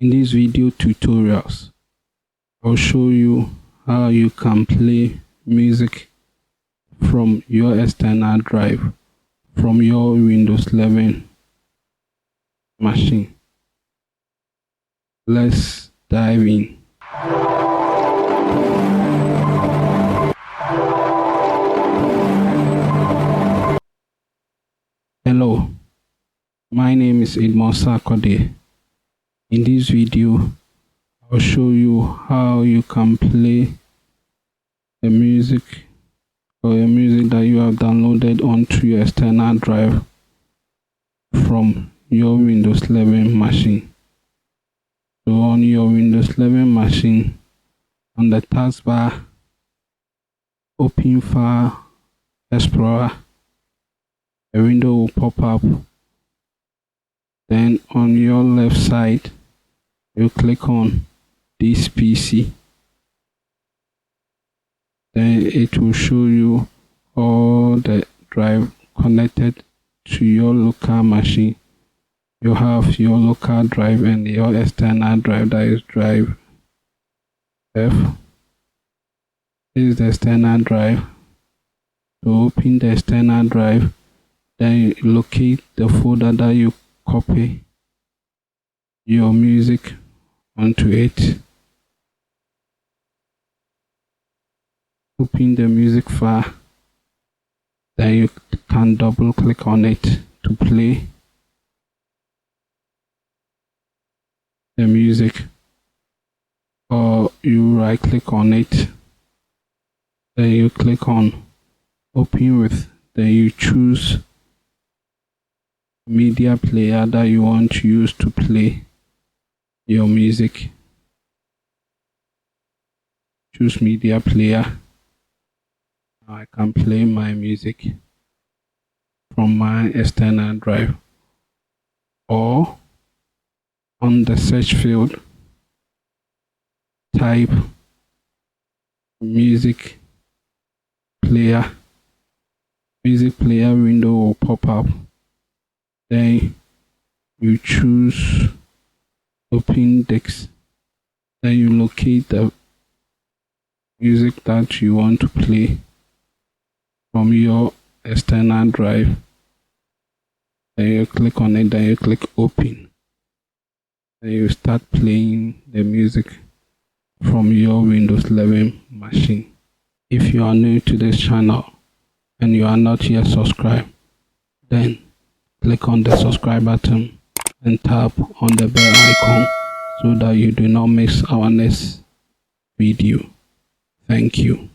In these video tutorials, I'll show you how you can play music from your external drive from your Windows 11 machine. Let's dive in. Hello, my name is Edmond Sarkodie. In this video, I'll show you how you can play the music or a music that you have downloaded onto your external drive from your Windows 11 machine. So on your Windows 11 machine, on the taskbar, open File Explorer, a window will pop up. Then on your left side, you click on this PC. Then it will show you all the drive connected to your local machine. You have your local drive and your external drive, that is drive F. This is the external drive. To open the external drive, then you locate the folder that you copy your music onto it. Open the music file, then you can double click on it to play the music, or you right click on it, then you click on open with, then you choose media player that you want to use to play your music. Choose media player. Now I can play my music from my external drive, or on the search field type music player. Music player window will pop up. Then you choose open disk. Then you locate the music that you want to play from your external drive. Then you click on it, then you click open. Then you start playing the music from your Windows 11 machine. If you are new to this channel and you are not yet subscribed, then click on the subscribe button and tap on the bell icon so that you do not miss our next video. Thank you.